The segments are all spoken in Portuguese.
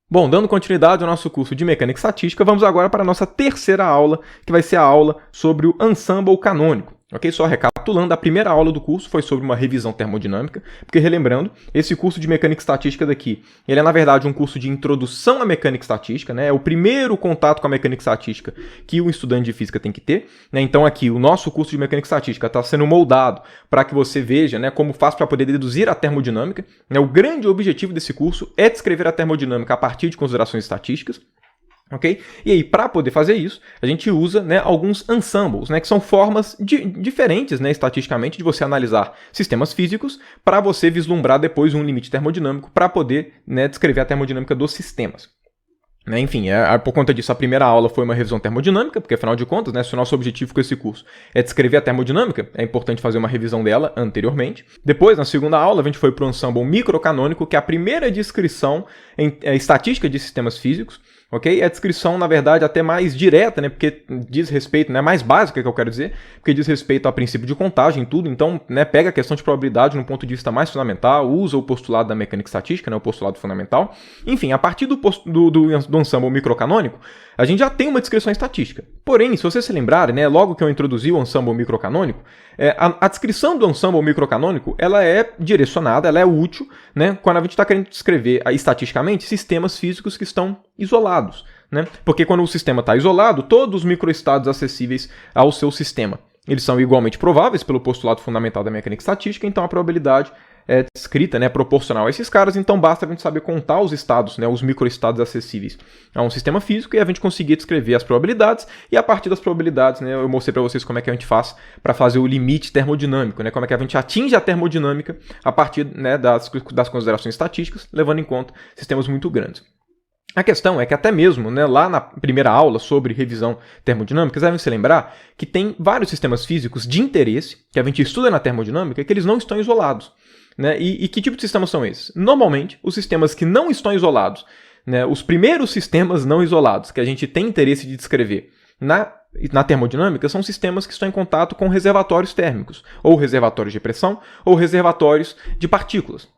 Bom, dando continuidade ao nosso curso de Mecânica Estatística, vamos agora para a nossa terceira aula, que vai ser a aula sobre o ensemble canônico. Ok? Só recapitulando, a primeira aula do curso foi sobre uma revisão termodinâmica, porque relembrando, esse curso de Mecânica Estatística daqui, ele é na verdade um curso de introdução à mecânica estatística, né? É o primeiro contato com a mecânica estatística que o estudante de física tem que ter, né? Então aqui, o nosso curso de Mecânica Estatística está sendo moldado para que você veja, né, como faz para poder deduzir a termodinâmica, né? O grande objetivo desse curso é descrever a termodinâmica a partir de considerações estatísticas. Ok? E aí, para poder fazer isso, a gente usa, né, alguns ensembles, né, que são formas diferentes, né, estatisticamente, de você analisar sistemas físicos para você vislumbrar depois um limite termodinâmico para poder, né, descrever a termodinâmica dos sistemas. Né, enfim, por conta disso, a primeira aula foi uma revisão termodinâmica, porque afinal de contas, né, se o nosso objetivo com esse curso é descrever a termodinâmica, é importante fazer uma revisão dela anteriormente. Depois, na segunda aula, a gente foi para o ensemble microcanônico, que é a primeira descrição estatística de sistemas físicos. Ok? A descrição, na verdade, até mais direta, né? Porque diz respeito, né? Mais básica que eu quero dizer, porque diz respeito ao princípio de contagem e tudo. Então, né? Pega a questão de probabilidade num ponto de vista mais fundamental, usa o postulado da mecânica estatística, né? O postulado fundamental. Enfim, a partir do ensemble microcanônico, a gente já tem uma descrição estatística. Porém, se vocês se lembrarem, né? Logo que eu introduzi o ensemble microcanônico, a descrição do ensemble microcanônico, ela é direcionada, ela é útil, né? Quando a gente está querendo descrever estatisticamente sistemas físicos que estão isolados, né? Porque quando o sistema está isolado, todos os microestados acessíveis ao seu sistema, eles são igualmente prováveis pelo postulado fundamental da mecânica estatística, então a probabilidade é descrita, né, proporcional a esses caras, então basta a gente saber contar os estados, né, os microestados acessíveis a um sistema físico e a gente conseguir descrever as probabilidades, e a partir das probabilidades, né, eu mostrei para vocês como é que a gente faz para fazer o limite termodinâmico, né, como é que a gente atinge a termodinâmica a partir, né, das considerações estatísticas, levando em conta sistemas muito grandes. A questão é que até mesmo, né, lá na primeira aula sobre revisão termodinâmica, vocês devem se lembrar que tem vários sistemas físicos de interesse, que a gente estuda na termodinâmica, que eles não estão isolados. Né? E que tipo de sistemas são esses? Normalmente, os sistemas que não estão isolados, né, os primeiros sistemas não isolados que a gente tem interesse de descrever na termodinâmica são sistemas que estão em contato com reservatórios térmicos, ou reservatórios de pressão, ou reservatórios de partículas.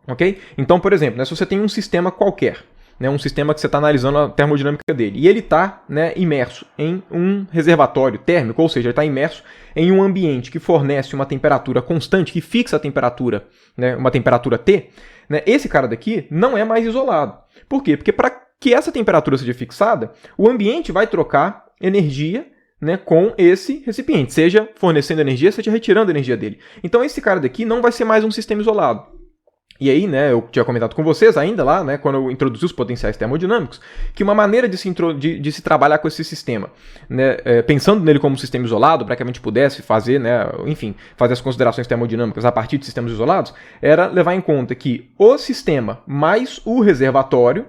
Okay? Então, por exemplo, né, se você tem um sistema qualquer, né, um sistema que você está analisando a termodinâmica dele, e ele está, né, imerso em um reservatório térmico, ou seja, ele está imerso em um ambiente que fornece uma temperatura constante, que fixa a temperatura, né, uma temperatura T, né, esse cara daqui não é mais isolado. Por quê? Porque para que essa temperatura seja fixada, o ambiente vai trocar energia, né, com esse recipiente, seja fornecendo energia, seja retirando energia dele. Então esse cara daqui não vai ser mais um sistema isolado. E aí, né, eu tinha comentado com vocês ainda lá, né, quando eu introduzi os potenciais termodinâmicos, que uma maneira de se trabalhar com esse sistema, né, pensando nele como um sistema isolado, para que a gente pudesse fazer, né, enfim, fazer as considerações termodinâmicas a partir de sistemas isolados, era levar em conta que o sistema mais o reservatório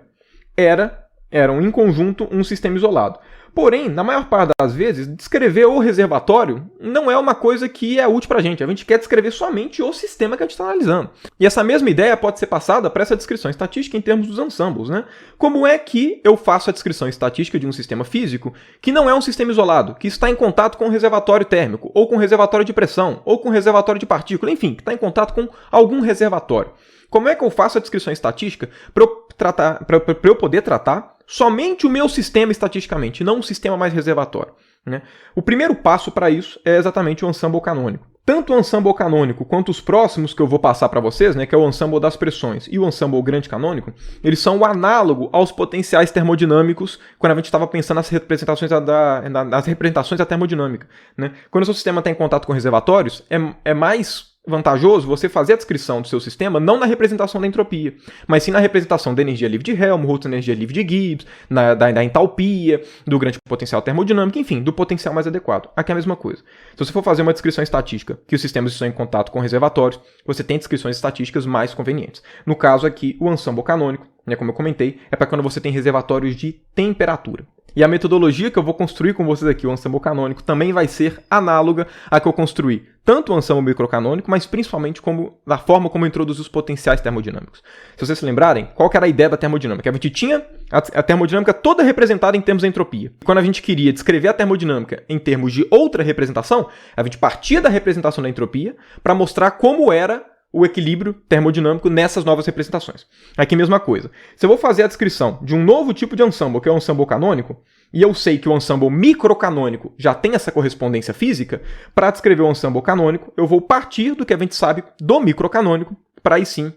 eram em conjunto um sistema isolado. Porém, na maior parte das vezes, descrever o reservatório não é uma coisa que é útil para a gente quer descrever somente o sistema que a gente está analisando. E essa mesma ideia pode ser passada para essa descrição estatística em termos dos ensembles, né? Como é que eu faço a descrição estatística de um sistema físico que não é um sistema isolado, que está em contato com um reservatório térmico, ou com um reservatório de pressão, ou com um reservatório de partícula, enfim, que está em contato com algum reservatório? Como é que eu faço a descrição estatística para eu poder tratar somente o meu sistema estatisticamente, não um sistema mais reservatório? Né? O primeiro passo para isso é exatamente o ensemble canônico. Tanto o ensemble canônico quanto os próximos que eu vou passar para vocês, né, que é o ensemble das pressões e o ensemble grande canônico, eles são o análogo aos potenciais termodinâmicos quando a gente estava pensando nas representações da termodinâmica. Né? Quando o seu sistema está em contato com reservatórios, é mais vantajoso você fazer a descrição do seu sistema não na representação da entropia, mas sim na representação da energia livre de Helmholtz, energia livre de Gibbs, da entalpia, do grande potencial termodinâmico, enfim, do potencial mais adequado. Aqui é a mesma coisa. Se você for fazer uma descrição estatística que os sistemas estão em contato com reservatórios, você tem descrições estatísticas mais convenientes. No caso aqui, o ensemble canônico, né, como eu comentei, é para quando você tem reservatórios de temperatura. E a metodologia que eu vou construir com vocês aqui, o ensemble canônico, também vai ser análoga à que eu construí tanto o ensemble microcanônico, mas principalmente da forma como eu introduzi os potenciais termodinâmicos. Se vocês se lembrarem, qual que era a ideia da termodinâmica? A gente tinha a termodinâmica toda representada em termos de entropia. Quando a gente queria descrever a termodinâmica em termos de outra representação, a gente partia da representação da entropia para mostrar como era o equilíbrio termodinâmico nessas novas representações. Aqui mesma coisa. Se eu vou fazer a descrição de um novo tipo de ensemble, que é o ensemble canônico, e eu sei que o ensemble microcanônico já tem essa correspondência física, para descrever o ensemble canônico, eu vou partir do que a gente sabe do microcanônico, para aí sim,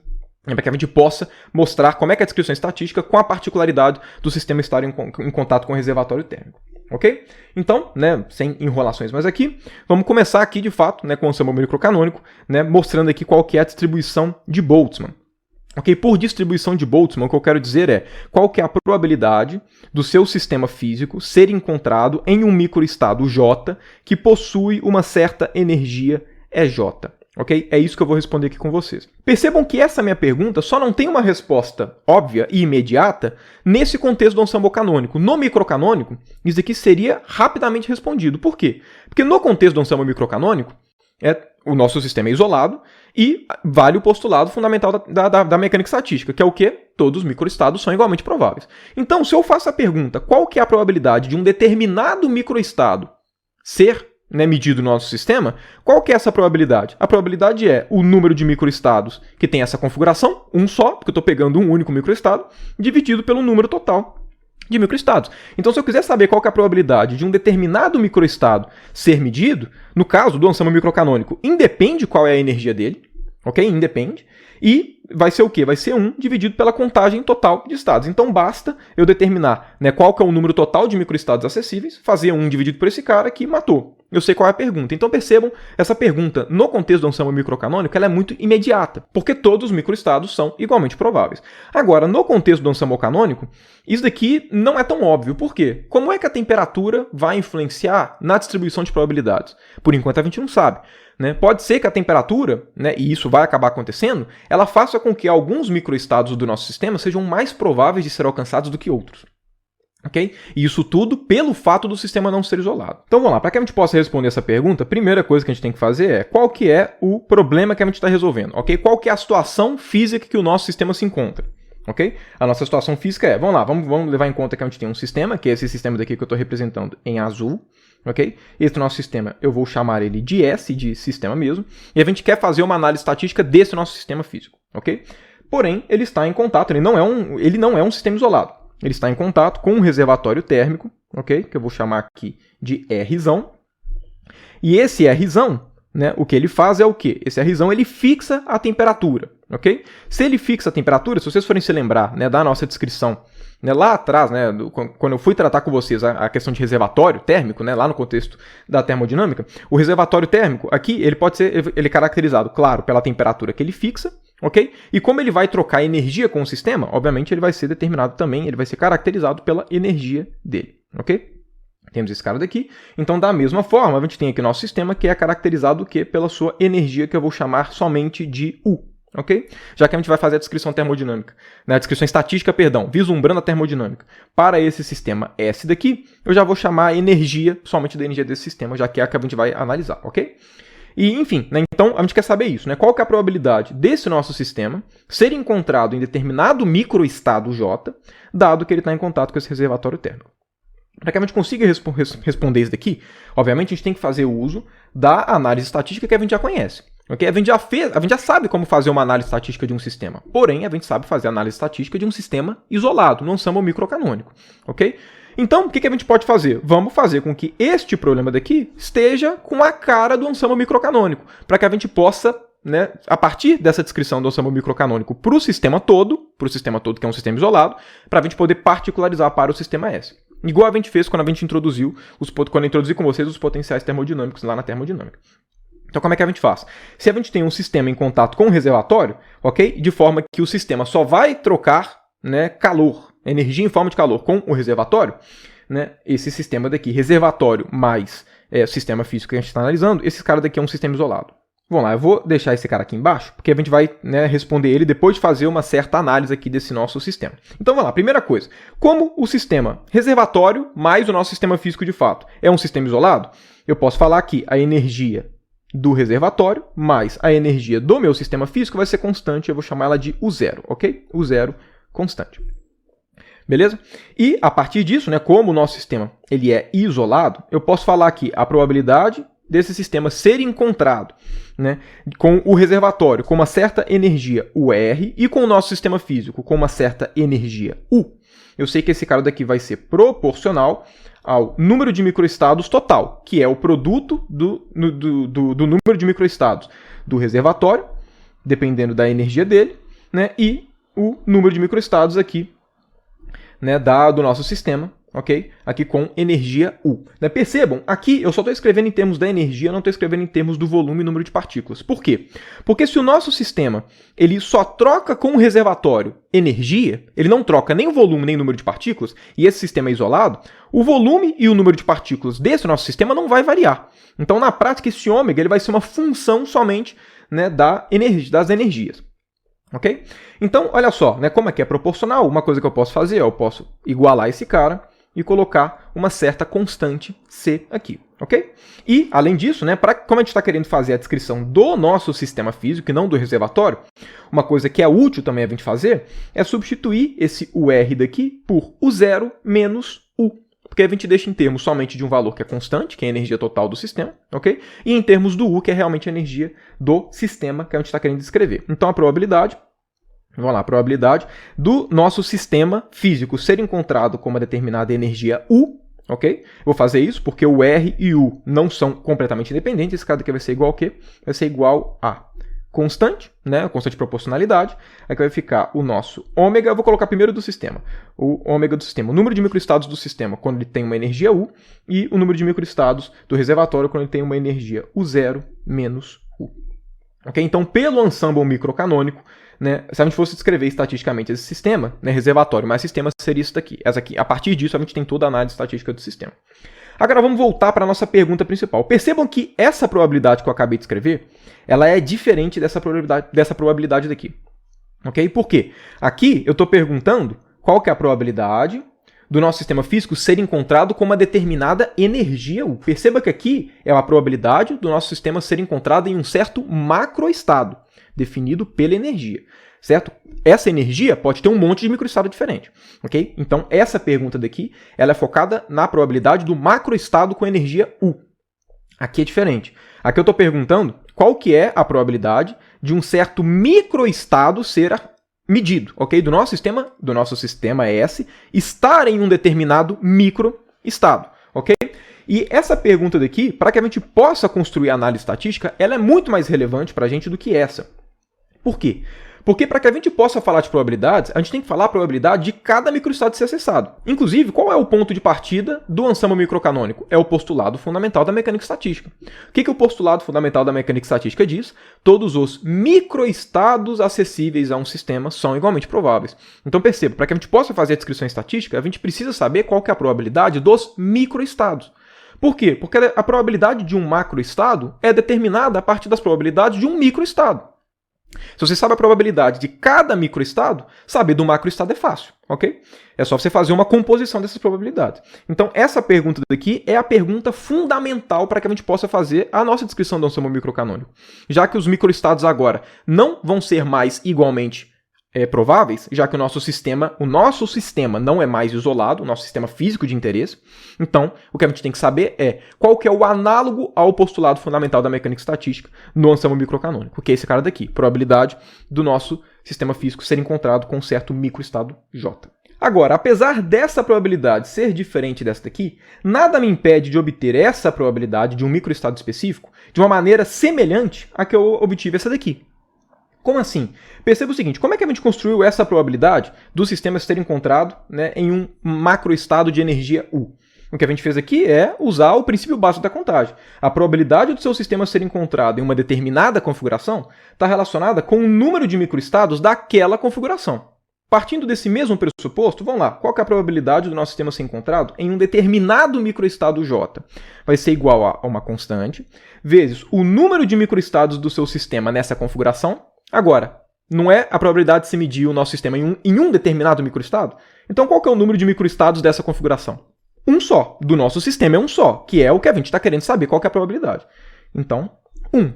para que a gente possa mostrar como é que é a descrição estatística com a particularidade do sistema estar em contato com o reservatório térmico. Ok? Então, né, sem enrolações mais aqui, vamos começar aqui de fato, né, com o ensemble microcanônico, né, mostrando aqui qual que é a distribuição de Boltzmann. Ok? Por distribuição de Boltzmann, o que eu quero dizer é qual que é a probabilidade do seu sistema físico ser encontrado em um microestado J que possui uma certa energia EJ. Ok? É isso que eu vou responder aqui com vocês. Percebam que essa minha pergunta só não tem uma resposta óbvia e imediata nesse contexto do ensemble canônico. No microcanônico, isso aqui seria rapidamente respondido. Por quê? Porque no contexto do ensemble microcanônico, o nosso sistema é isolado e vale o postulado fundamental da mecânica estatística, que é o quê? Todos os microestados são igualmente prováveis. Então, se eu faço a pergunta, qual que é a probabilidade de um determinado microestado ser medido no nosso sistema, qual que é essa probabilidade? A probabilidade é o número de microestados que tem essa configuração, um só, porque eu estou pegando um único microestado, dividido pelo número total de microestados. Então, se eu quiser saber qual que é a probabilidade de um determinado microestado ser medido, no caso do ensemble microcanônico, independe qual é a energia dele, ok? Independe. E vai ser o quê? Vai ser 1 dividido pela contagem total de estados. Então, basta eu determinar, né, qual que é o número total de microestados acessíveis, fazer 1 dividido por esse cara que matou. Eu sei qual é a pergunta. Então, percebam, essa pergunta, no contexto do ensemble microcanônico, ela é muito imediata, porque todos os microestados são igualmente prováveis. Agora, no contexto do ensemble canônico, isso daqui não é tão óbvio. Por quê? Como é que a temperatura vai influenciar na distribuição de probabilidades? Por enquanto, a gente não sabe. Né? Pode ser que a temperatura, né, e isso vai acabar acontecendo, ela faça com que alguns microestados do nosso sistema sejam mais prováveis de ser alcançados do que outros. Okay? E isso tudo pelo fato do sistema não ser isolado. Então vamos lá, para que a gente possa responder essa pergunta, a primeira coisa que a gente tem que fazer é qual que é o problema que a gente está resolvendo. Okay? Qual que é a situação física que o nosso sistema se encontra. Okay? A nossa situação física é, vamos lá, vamos levar em conta que a gente tem um sistema, que é esse sistema daqui que eu estou representando em azul. Okay? Esse nosso sistema, eu vou chamar ele de S, de sistema mesmo, e a gente quer fazer uma análise estatística desse nosso sistema físico. Okay? Porém, ele está em contato, ele não é um sistema isolado. Ele está em contato com um reservatório térmico, okay? Que eu vou chamar aqui de Rzão. E esse Rzão, né, o que ele faz é o quê? Esse Rzão, ele fixa a temperatura. Okay? Se ele fixa a temperatura, se vocês forem se lembrar, né, da nossa descrição, né, lá atrás, né, quando eu fui tratar com vocês a questão de reservatório térmico, né, lá no contexto da termodinâmica, o reservatório térmico, aqui, ele pode ser ele é caracterizado, claro, pela temperatura que ele fixa, ok? E como ele vai trocar energia com o sistema, obviamente ele vai ser determinado também, ele vai ser caracterizado pela energia dele, ok? Temos esse cara daqui. Então, da mesma forma, a gente tem aqui nosso sistema que é caracterizado o quê? Pela sua energia, que eu vou chamar somente de U. Ok? Já que a gente vai fazer a descrição termodinâmica, né? A descrição estatística, perdão, vislumbrando a termodinâmica. Para esse sistema S daqui, eu já vou chamar a energia somente da energia desse sistema, já que é a que a gente vai analisar, ok? E, enfim, né? Então a gente quer saber isso, né? Qual que é a probabilidade desse nosso sistema ser encontrado em determinado microestado J, dado que ele está em contato com esse reservatório térmico. Para que a gente consiga responder isso daqui, obviamente a gente tem que fazer uso da análise estatística que a gente já conhece. Okay? A gente já sabe como fazer uma análise estatística de um sistema, porém a gente sabe fazer a análise estatística de um sistema isolado, não ensemble microcanônico. Okay? Então, o que a gente pode fazer? Vamos fazer com que este problema daqui esteja com a cara do ensemble microcanônico, para que a gente possa, né, a partir dessa descrição do ensemble microcanônico para o sistema todo que é um sistema isolado, para a gente poder particularizar para o sistema S. Igual a gente fez quando a gente introduziu, quando eu introduzi com vocês os potenciais termodinâmicos lá na termodinâmica. Então, como é que a gente faz? Se a gente tem um sistema em contato com um reservatório, ok? De forma que o sistema só vai trocar, né, calor, energia em forma de calor com o reservatório, né? Esse sistema daqui, reservatório mais sistema físico que a gente está analisando, esse cara daqui é um sistema isolado. Vamos lá, eu vou deixar esse cara aqui embaixo, porque a gente vai, né, responder ele depois de fazer uma certa análise aqui desse nosso sistema. Então vamos lá, primeira coisa, como o sistema reservatório mais o nosso sistema físico de fato é um sistema isolado, eu posso falar que a energia do reservatório mais a energia do meu sistema físico vai ser constante, eu vou chamar ela de U0, ok? U0 constante. Beleza? E a partir disso, né, como o nosso sistema ele é isolado, eu posso falar que a probabilidade desse sistema ser encontrado, né, com o reservatório com uma certa energia UR e com o nosso sistema físico com uma certa energia U, eu sei que esse cara daqui vai ser proporcional ao número de microestados total, que é o produto do número de microestados do reservatório, dependendo da energia dele, né, e o número de microestados aqui, né, do nosso sistema, ok? Aqui com energia U. Né? Percebam, aqui eu só estou escrevendo em termos da energia, não estou escrevendo em termos do volume e número de partículas. Por quê? Porque se o nosso sistema ele só troca com o reservatório energia, ele não troca nem o volume nem o número de partículas, e esse sistema é isolado, o volume e o número de partículas desse nosso sistema não vai variar. Então, na prática, esse ômega ele vai ser uma função somente, né, das energias. Ok? Então, olha só, né, como é que é proporcional, uma coisa que eu posso fazer, eu posso igualar esse cara e colocar uma certa constante C aqui, ok? E, além disso, né, como a gente está querendo fazer a descrição do nosso sistema físico e não do reservatório, uma coisa que é útil também a gente fazer é substituir esse UR daqui por U0 menos U. Porque a gente deixa em termos somente de um valor que é constante, que é a energia total do sistema, ok? E em termos do U, que é realmente a energia do sistema que a gente está querendo descrever. Então, a probabilidade, vamos lá, a probabilidade do nosso sistema físico ser encontrado com uma determinada energia U, ok? Vou fazer isso porque o R e U não são completamente independentes. Esse cara aqui vai ser igual ao quê? Vai ser igual a constante, né? A constante de proporcionalidade. Aqui vai ficar o nosso ômega. Eu vou colocar primeiro do sistema. O ômega do sistema. O número de microestados do sistema quando ele tem uma energia U e o número de microestados do reservatório quando ele tem uma energia U0 menos U. Ok? Então, pelo ensemble microcanônico, né, se a gente fosse descrever estatisticamente esse sistema, né, reservatório mais sistema seria isso daqui. Essa aqui. A partir disso, a gente tem toda a análise estatística do sistema. Agora vamos voltar para a nossa pergunta principal. Percebam que essa probabilidade que eu acabei de escrever, ela é diferente dessa probabilidade daqui. Ok? Por quê? Aqui eu estou perguntando qual que é a probabilidade do nosso sistema físico ser encontrado com uma determinada energia U. Perceba que aqui é a probabilidade do nosso sistema ser encontrado em um certo macroestado, definido pela energia, certo? Essa energia pode ter um monte de microestado diferente, ok? Então, essa pergunta daqui, ela é focada na probabilidade do macroestado com energia U. Aqui é diferente. Aqui eu estou perguntando qual que é a probabilidade de um certo microestado ser medido, ok? Do nosso sistema S estar em um determinado microestado, ok? E essa pergunta daqui, para que a gente possa construir a análise estatística, ela é muito mais relevante para a gente do que essa. Por quê? Porque para que a gente possa falar de probabilidades, a gente tem que falar a probabilidade de cada microestado ser acessado. Inclusive, qual é o ponto de partida do ensemble microcanônico? É o postulado fundamental da mecânica estatística. O que o postulado fundamental da mecânica estatística diz? Todos os microestados acessíveis a um sistema são igualmente prováveis. Então perceba, para que a gente possa fazer a descrição estatística, a gente precisa saber qual que é a probabilidade dos microestados. Por quê? Porque a probabilidade de um macroestado é determinada a partir das probabilidades de um microestado. Se você sabe a probabilidade de cada microestado, saber do macroestado é fácil, ok? É só você fazer uma composição dessas probabilidades. Então, essa pergunta daqui é a pergunta fundamental para que a gente possa fazer a nossa descrição do ensemble microcanônico. Já que os microestados agora não vão ser mais igualmente prováveis, já que o nosso sistema não é mais isolado, o nosso sistema físico de interesse. Então, o que a gente tem que saber é qual que é o análogo ao postulado fundamental da mecânica estatística no ensemble microcanônico, que é esse cara daqui, probabilidade do nosso sistema físico ser encontrado com um certo microestado J. Agora, apesar dessa probabilidade ser diferente dessa daqui, nada me impede de obter essa probabilidade de um microestado específico de uma maneira semelhante à que eu obtive essa daqui. Como assim? Perceba o seguinte, como é que a gente construiu essa probabilidade do sistema ser encontrado, né, em um macroestado de energia U? O que a gente fez aqui é usar o princípio básico da contagem. A probabilidade do seu sistema ser encontrado em uma determinada configuração está relacionada com o número de microestados daquela configuração. Partindo desse mesmo pressuposto, vamos lá, qual que é a probabilidade do nosso sistema ser encontrado em um determinado microestado J? Vai ser igual a uma constante, vezes o número de microestados do seu sistema nessa configuração. Agora, não é a probabilidade de se medir o nosso sistema em um determinado microestado? Então, qual que é o número de microestados dessa configuração? Um só. Do nosso sistema é um só, que é o que a gente está querendo saber, qual que é a probabilidade. Então, 1.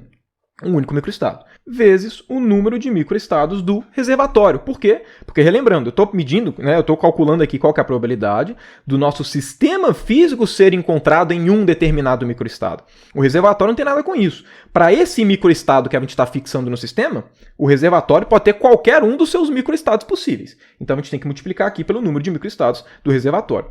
um único microestado, vezes o número de microestados do reservatório. Por quê? Porque, relembrando, eu estou medindo, eu estou calculando aqui qual que é a probabilidade do nosso sistema físico ser encontrado em um determinado microestado. O reservatório não tem nada com isso. Para esse microestado que a gente está fixando no sistema, o reservatório pode ter qualquer um dos seus microestados possíveis. Então, a gente tem que multiplicar aqui pelo número de microestados do reservatório.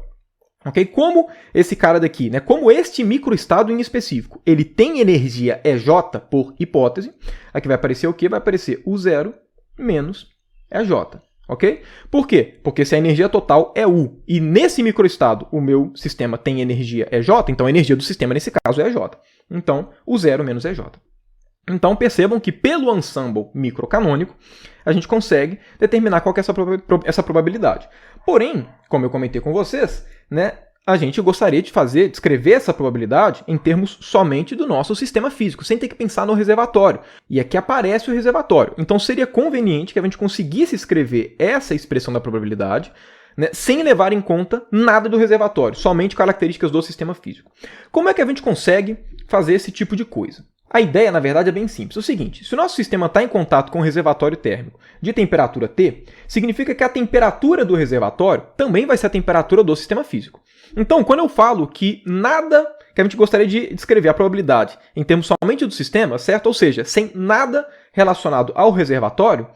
Ok? Como esse cara daqui, como este microestado em específico, ele tem energia EJ por hipótese, aqui vai aparecer o quê? Vai aparecer U0 menos EJ. Ok? Por quê? Porque se a energia total é U, e nesse microestado o meu sistema tem energia EJ, então a energia do sistema nesse caso é EJ. Então, U0 menos EJ. Então, percebam que pelo ensemble microcanônico, a gente consegue determinar qual que é essa probabilidade. Porém, como eu comentei com vocês, a gente gostaria de descrever essa probabilidade em termos somente do nosso sistema físico, sem ter que pensar no reservatório. E aqui aparece o reservatório. Então, seria conveniente que a gente conseguisse escrever essa expressão da probabilidade, sem levar em conta nada do reservatório, somente características do sistema físico. Como é que a gente consegue fazer esse tipo de coisa? A ideia, na verdade, é bem simples. É o seguinte, se o nosso sistema está em contato com um reservatório térmico de temperatura T, significa que a temperatura do reservatório também vai ser a temperatura do sistema físico. Então, quando eu falo que nada, que a gente gostaria de descrever a probabilidade em termos somente do sistema, certo? Ou seja, sem nada relacionado ao reservatório,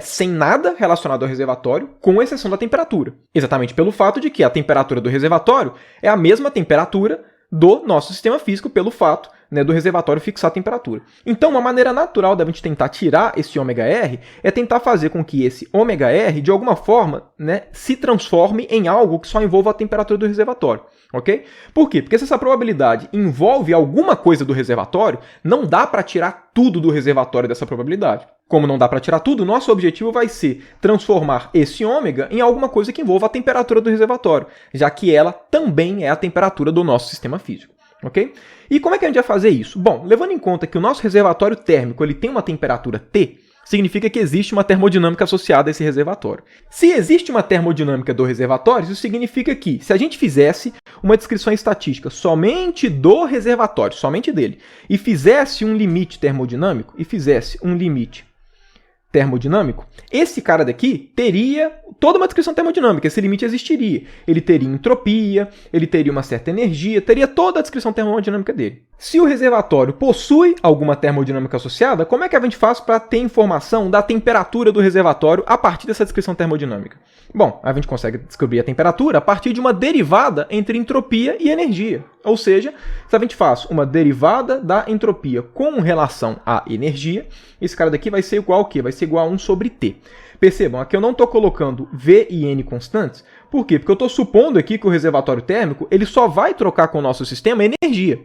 sem nada relacionado ao reservatório, com exceção da temperatura. Exatamente pelo fato de que a temperatura do reservatório é a mesma temperatura do nosso sistema físico, pelo fato do reservatório fixar a temperatura. Então, uma maneira natural da gente tentar tirar esse ômega-r é tentar fazer com que esse ômega-r, de alguma forma, se transforme em algo que só envolva a temperatura do reservatório. Ok? Por quê? Porque se essa probabilidade envolve alguma coisa do reservatório, não dá para tirar tudo do reservatório dessa probabilidade. Como não dá para tirar tudo, nosso objetivo vai ser transformar esse ômega em alguma coisa que envolva a temperatura do reservatório, já que ela também é a temperatura do nosso sistema físico. Ok? E como é que a gente vai fazer isso? Bom, levando em conta que o nosso reservatório térmico ele tem uma temperatura T, significa que existe uma termodinâmica associada a esse reservatório. Se existe uma termodinâmica do reservatório, isso significa que, se a gente fizesse uma descrição estatística somente do reservatório, somente dele, e fizesse um limite termodinâmico, esse cara daqui teria toda uma descrição termodinâmica, esse limite existiria. Ele teria entropia, ele teria uma certa energia, teria toda a descrição termodinâmica dele. Se o reservatório possui alguma termodinâmica associada, como é que a gente faz para ter informação da temperatura do reservatório a partir dessa descrição termodinâmica? Bom, a gente consegue descobrir a temperatura a partir de uma derivada entre entropia e energia. Ou seja, se a gente faz uma derivada da entropia com relação à energia, esse cara daqui vai ser igual ao quê? Vai ser igual a 1 sobre T. Percebam, aqui eu não estou colocando V e N constantes. Por quê? Porque eu estou supondo aqui que o reservatório térmico ele só vai trocar com o nosso sistema energia.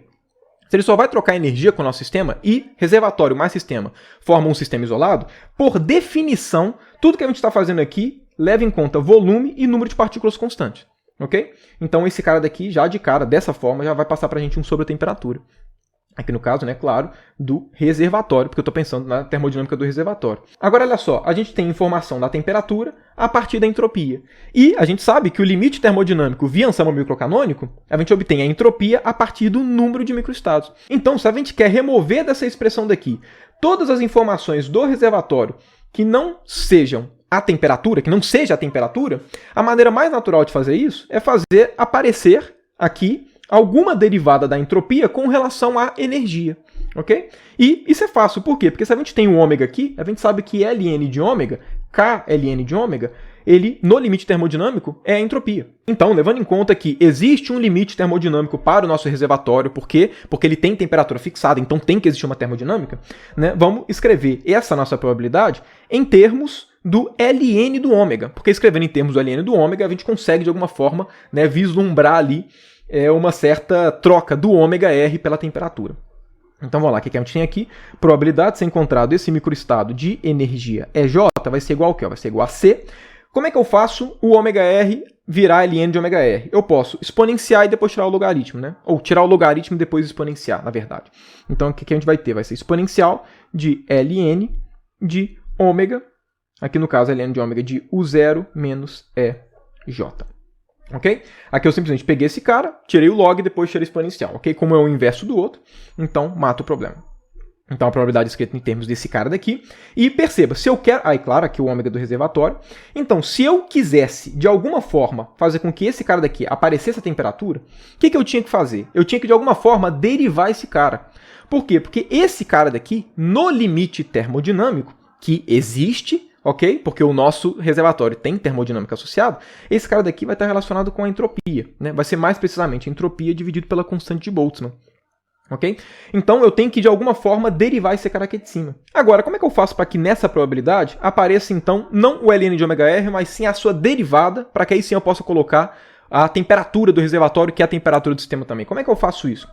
Se ele só vai trocar energia com o nosso sistema e reservatório mais sistema formam um sistema isolado, por definição, tudo que a gente está fazendo aqui leva em conta volume e número de partículas constantes. Ok? Então esse cara daqui, já de cara, dessa forma, já vai passar para a gente 1 sobre a temperatura. Aqui no caso, claro, do reservatório, porque eu estou pensando na termodinâmica do reservatório. Agora, olha só, a gente tem informação da temperatura a partir da entropia. E a gente sabe que o limite termodinâmico via ensemble microcanônico, a gente obtém a entropia a partir do número de microestados. Então, se a gente quer remover dessa expressão daqui todas as informações do reservatório que não sejam a temperatura, que não seja a temperatura, a maneira mais natural de fazer isso é fazer aparecer aqui alguma derivada da entropia com relação à energia, ok? E isso é fácil, por quê? Porque se a gente tem o ômega aqui, a gente sabe que Ln de ômega, Kln de ômega, ele, no limite termodinâmico, é a entropia. Então, levando em conta que existe um limite termodinâmico para o nosso reservatório, por quê? Porque ele tem temperatura fixada, então tem que existir uma termodinâmica, vamos escrever essa nossa probabilidade em termos do Ln do ômega, porque escrevendo em termos do Ln do ômega, a gente consegue, de alguma forma, vislumbrar ali uma certa troca do ômega-r pela temperatura. Então, vamos lá, o que a gente tem aqui? Probabilidade de ser encontrado esse microestado de energia EJ vai ser igual ao quê? Vai ser igual a C. Como é que eu faço o ômega-r virar Ln de ômega-r? Eu posso exponenciar e depois tirar o logaritmo, Ou tirar o logaritmo e depois exponenciar, na verdade. Então, o que a gente vai ter? Vai ser exponencial de Ln de ômega, aqui no caso, Ln de ômega de U0 menos EJ. Ok? Aqui eu simplesmente peguei esse cara, tirei o log e depois tirei o exponencial. Ok? Como é o inverso do outro, então mata o problema. Então a probabilidade é escrita em termos desse cara daqui. E perceba, se eu quero... Aí, claro, aqui o ômega do reservatório. Então, se eu quisesse, de alguma forma, fazer com que esse cara daqui aparecesse a temperatura, o que eu tinha que fazer? Eu tinha que, de alguma forma, derivar esse cara. Por quê? Porque esse cara daqui, no limite termodinâmico, que existe, ok? Porque o nosso reservatório tem termodinâmica associada, esse cara daqui vai estar relacionado com a entropia, né? Vai ser mais precisamente a entropia dividido pela constante de Boltzmann. Okay? Então eu tenho que, de alguma forma, derivar esse cara aqui de cima. Agora, como é que eu faço para que nessa probabilidade apareça, então, não o ln de ômega-r, mas sim a sua derivada, para que aí sim eu possa colocar a temperatura do reservatório, que é a temperatura do sistema também. Como é que eu faço isso?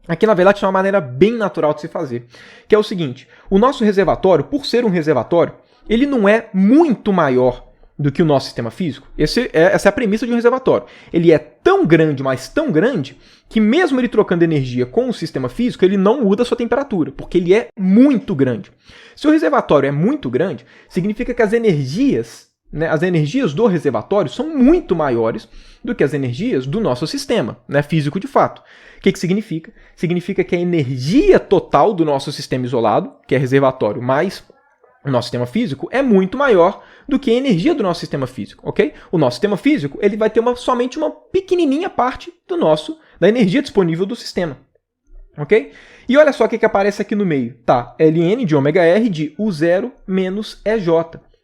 Aqui, na verdade, é uma maneira bem natural de se fazer, que é o seguinte: o nosso reservatório, por ser um reservatório, ele não é muito maior do que o nosso sistema físico. Essa é a premissa de um reservatório. Ele é tão grande, mas tão grande, que mesmo ele trocando energia com o sistema físico, ele não muda a sua temperatura, porque ele é muito grande. Se o reservatório é muito grande, significa que as energias do reservatório são muito maiores do que as energias do nosso sistema, né, físico de fato. O que significa? Significa que a energia total do nosso sistema isolado, que é reservatório mais o nosso sistema físico, é muito maior do que a energia do nosso sistema físico, ok? O nosso sistema físico ele vai ter somente uma pequenininha parte da energia disponível do sistema, ok? E olha só o que aparece aqui no meio, tá? Ln de ômega-r de U0 menos EJ,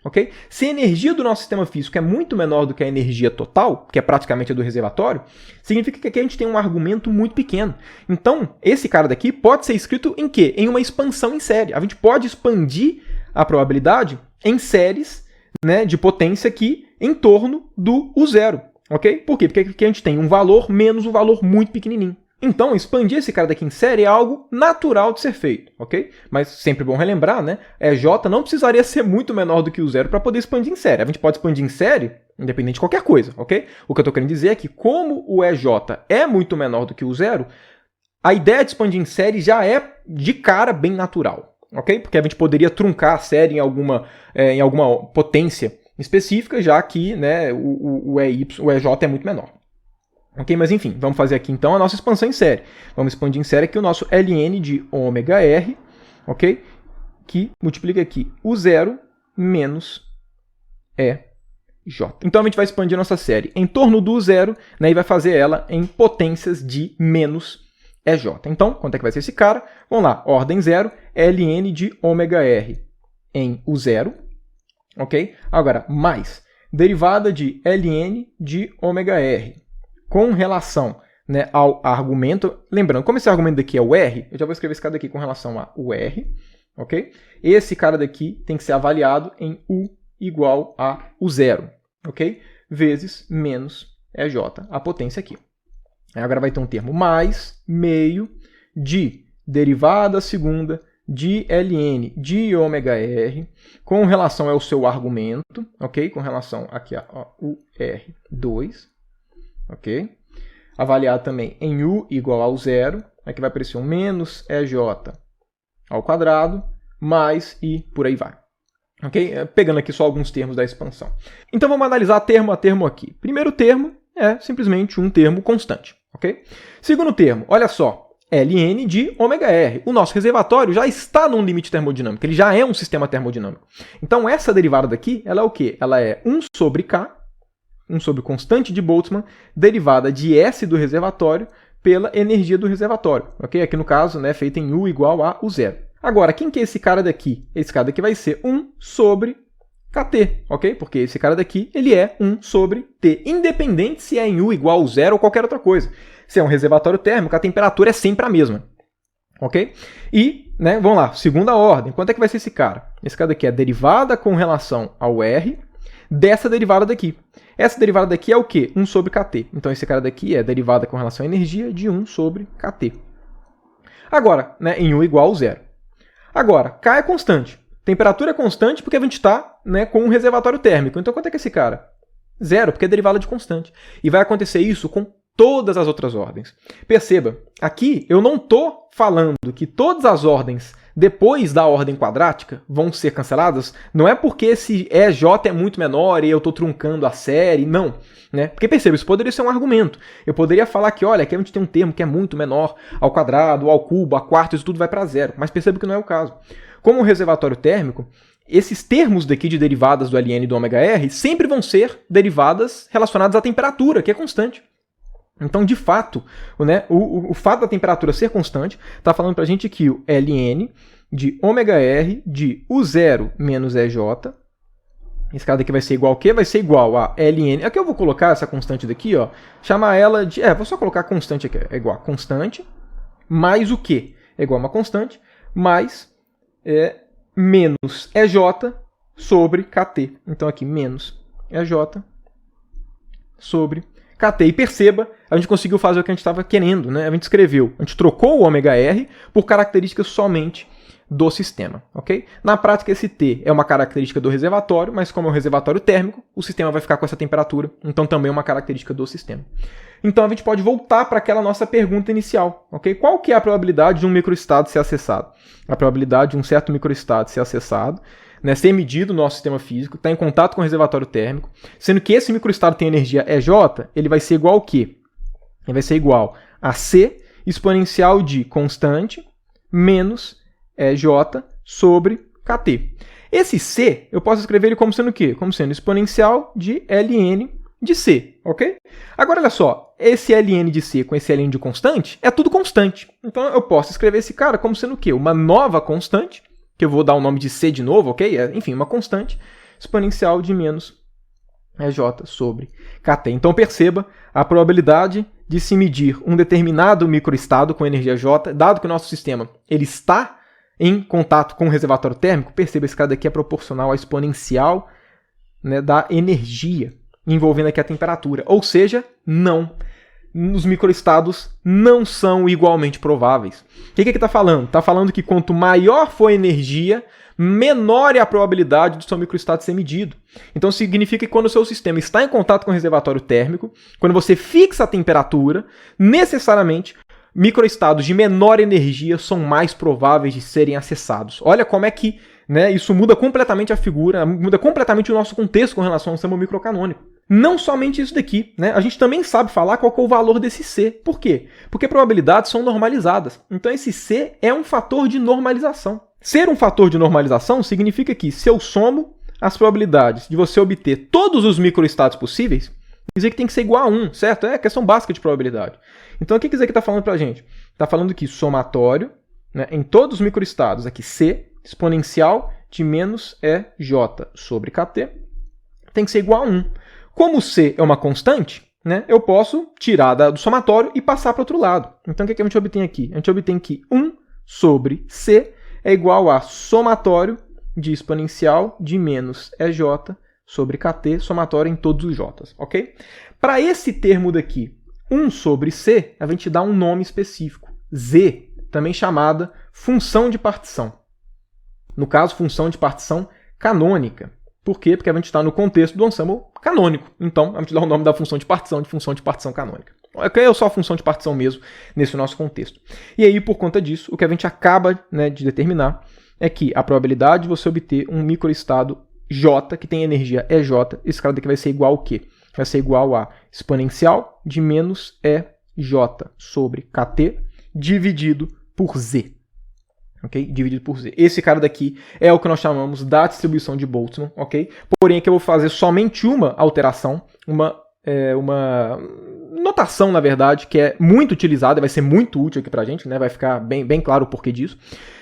ok? Se a energia do nosso sistema físico é muito menor do que a energia total, que é praticamente a do reservatório, significa que aqui a gente tem um argumento muito pequeno. Então, esse cara daqui pode ser escrito em quê? Em uma expansão em série. A gente pode expandir a probabilidade em séries, né, de potência aqui em torno do U0, ok? Por quê? Porque aqui a gente tem um valor menos um valor muito pequenininho. Então, expandir esse cara daqui em série é algo natural de ser feito, ok? Mas sempre bom relembrar, né? EJ não precisaria ser muito menor do que o zero para poder expandir em série. A gente pode expandir em série independente de qualquer coisa, ok? O que eu estou querendo dizer é que como o EJ é muito menor do que o zero, a ideia de expandir em série já é de cara bem natural. Ok? Porque a gente poderia truncar a série em alguma potência específica, já que, né, o EJ é muito menor. Ok? Mas enfim, vamos fazer aqui então a nossa expansão em série. Vamos expandir em série aqui o nosso ln de ômega-r, ok? Que multiplica aqui o 0 menos EJ. Então a gente vai expandir a nossa série em torno do zero, né, e vai fazer ela em potências de menos EJ. Então, quanto é que vai ser esse cara? Vamos lá, ordem 0, ln de ômega-r em U0, ok? Agora, mais derivada de ln de ômega-r com relação, né, ao argumento. Lembrando, como esse argumento daqui é o R, eu já vou escrever esse cara daqui com relação ao R, ok? Esse cara daqui tem que ser avaliado em U igual a U0, ok? Vezes menos EJ, a potência aqui. Agora vai ter um termo mais meio de derivada segunda de ln de ômega-r com relação ao seu argumento, ok? Com relação aqui a UR2, ok? Avaliado também em U igual ao zero, aqui vai aparecer um menos EJ ao quadrado, mais e por aí vai. Ok? Pegando aqui só alguns termos da expansão. Então vamos analisar termo a termo aqui. Primeiro termo é simplesmente um termo constante. Okay? Segundo termo, olha só, ln de ômega-r. O nosso reservatório já está num limite termodinâmico, ele já é um sistema termodinâmico. Então essa derivada daqui, ela é o quê? Ela é 1 sobre K, 1 sobre constante de Boltzmann, derivada de S do reservatório pela energia do reservatório. Okay? Aqui no caso, né, feita em U igual a U0. Agora, quem que é esse cara daqui? Esse cara daqui vai ser 1 sobre Kt, ok? Porque esse cara daqui, ele é 1 sobre T, independente se é em U igual a 0 ou qualquer outra coisa. Se é um reservatório térmico, a temperatura é sempre a mesma, ok? E, né, vamos lá, segunda ordem, quanto é que vai ser esse cara? Esse cara daqui é a derivada com relação ao R dessa derivada daqui. Essa derivada daqui é o quê? 1 sobre Kt. Então esse cara daqui é a derivada com relação à energia de 1 sobre Kt. Agora, né, em U igual a 0. Agora, K é constante. Temperatura é constante porque a gente está, né, com um reservatório térmico. Então, quanto é que é esse cara? 0, porque é derivada de constante. E vai acontecer isso com todas as outras ordens. Perceba, aqui eu não estou falando que todas as ordens depois da ordem quadrática vão ser canceladas, não é porque esse EJ é muito menor e eu estou truncando a série, não. Né? Porque perceba, isso poderia ser um argumento. Eu poderia falar que, olha, aqui a gente tem um termo que é muito menor ao quadrado, ao cubo, a quarto, isso tudo vai para zero. Mas perceba que não é o caso. Como um reservatório térmico, esses termos daqui de derivadas do ln e do ômega-r sempre vão ser derivadas relacionadas à temperatura, que é constante. Então, de fato, né, o fato da temperatura ser constante está falando para a gente que o ln de ômega-r de U0 menos EJ, esse cara daqui vai ser igual a quê? Vai ser igual a ln. Aqui eu vou colocar essa constante daqui, ó, chamar ela de... vou só colocar constante aqui. É igual a constante mais o quê? É igual a uma constante mais menos EJ sobre KT. Então, aqui, menos EJ sobre KT. E perceba, a gente conseguiu fazer o que a gente estava querendo, né? A gente escreveu, a gente trocou o ômega-r por características somente do sistema, ok? Na prática, esse T é uma característica do reservatório, mas como é um reservatório térmico, o sistema vai ficar com essa temperatura, então também é uma característica do sistema. Então a gente pode voltar para aquela nossa pergunta inicial, ok? Qual que é a probabilidade de um microestado ser acessado? A probabilidade de um certo microestado ser acessado, né, ser medido no nosso sistema físico, está em contato com o reservatório térmico, sendo que esse microestado tem energia EJ, ele vai ser igual ao quê? Ele vai ser igual a C exponencial de constante menos EJ sobre KT. Esse C, eu posso escrever ele como sendo o quê? Como sendo exponencial de ln de C, ok? Agora, olha só, esse ln de C com esse ln de constante é tudo constante. Então, eu posso escrever esse cara como sendo o quê? Uma nova constante, que eu vou dar o nome de C de novo, ok? Enfim, uma constante exponencial de menos EJ sobre KT. Então, perceba a probabilidade de se medir um determinado microestado com energia J, dado que o nosso sistema ele está em contato com o reservatório térmico, perceba, esse cara daqui é proporcional à exponencial, né, da energia envolvendo aqui a temperatura. Ou seja, não. Os microestados não são igualmente prováveis. O que aqui está falando? Está falando que quanto maior for a energia, menor é a probabilidade do seu microestado ser medido. Então significa que quando o seu sistema está em contato com o reservatório térmico, quando você fixa a temperatura, necessariamente microestados de menor energia são mais prováveis de serem acessados. Olha como é que, né, isso muda completamente a figura, muda completamente o nosso contexto com relação ao sistema microcanônico. Não somente isso daqui, né? A gente também sabe falar qual que é o valor desse C. Por quê? Porque probabilidades são normalizadas. Então esse C é um fator de normalização. Ser um fator de normalização significa que se eu somo as probabilidades de você obter todos os microestados possíveis, dizer que tem que ser igual a 1, certo? É questão básica de probabilidade. Então o que isso aqui está falando para a gente? Está falando que somatório, né, em todos os microestados, aqui C, exponencial de menos EJ sobre KT, tem que ser igual a 1. Como C é uma constante, né, eu posso tirar do somatório e passar para o outro lado. Então o que a gente obtém aqui? A gente obtém que 1 sobre C é igual a somatório de exponencial de menos EJ sobre KT, somatório em todos os J's, ok? Para esse termo daqui, 1 sobre C, a gente dá um nome específico, Z, também chamada função de partição. No caso, função de partição canônica. Por quê? Porque a gente está no contexto do ensemble canônico. Então, a gente dá o nome da função de partição canônica. É só a função de partição mesmo, nesse nosso contexto. E aí, por conta disso, o que a gente acaba, né, de determinar é que a probabilidade de você obter um microestado J, que tem energia EJ, esse cara daqui vai ser igual ao quê? Vai ser igual a exponencial de menos EJ sobre KT dividido por Z. Ok? Dividido por Z. Esse cara daqui é o que nós chamamos da distribuição de Boltzmann, ok? Porém, aqui eu vou fazer somente uma alteração, uma notação, na verdade, que é muito utilizada, vai ser muito útil aqui pra gente, né? Vai ficar bem claro o porquê disso.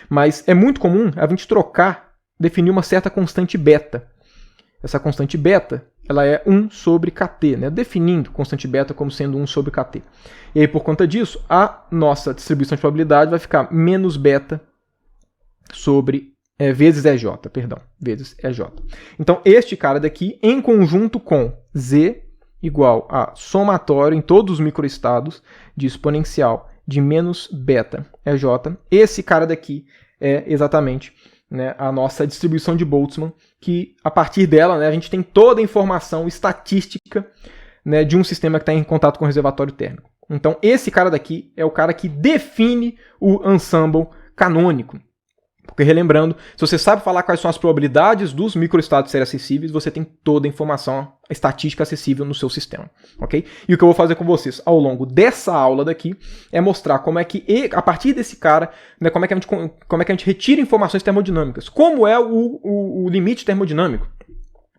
Mas é muito comum a gente definir uma certa constante beta. Essa constante beta, ela é 1 sobre KT, né? Definindo constante beta como sendo 1 sobre KT. E aí, por conta disso, a nossa distribuição de probabilidade vai ficar menos beta sobre vezes EJ, vezes EJ. Então, este cara daqui, em conjunto com Z, igual a somatório em todos os microestados de exponencial de menos beta EJ, esse cara daqui é exatamente, né, a nossa distribuição de Boltzmann, que a partir dela, né, a gente tem toda a informação estatística, né, de um sistema que está em contato com o reservatório térmico. Então, esse cara daqui é o cara que define o ensemble canônico. Porque, relembrando, se você sabe falar quais são as probabilidades dos microestados serem acessíveis, você tem toda a informação estatística acessível no seu sistema, ok? E o que eu vou fazer com vocês ao longo dessa aula daqui é mostrar como é que, a partir desse cara, né, como é que a gente retira informações termodinâmicas, como é o limite termodinâmico.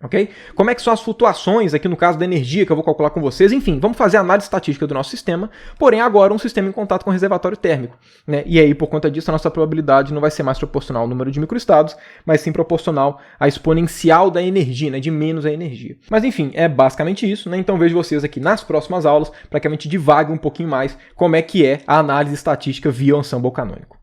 Okay? Como é que são as flutuações, aqui no caso da energia que eu vou calcular com vocês, enfim, vamos fazer a análise estatística do nosso sistema, porém agora um sistema em contato com o reservatório térmico, né? E aí, por conta disso, a nossa probabilidade não vai ser mais proporcional ao número de microestados, mas sim proporcional à exponencial da energia, né? De menos a energia. Mas enfim, é basicamente isso, né? Então vejo vocês aqui nas próximas aulas, para que a gente divague um pouquinho mais como é que é a análise estatística via ensemble canônico.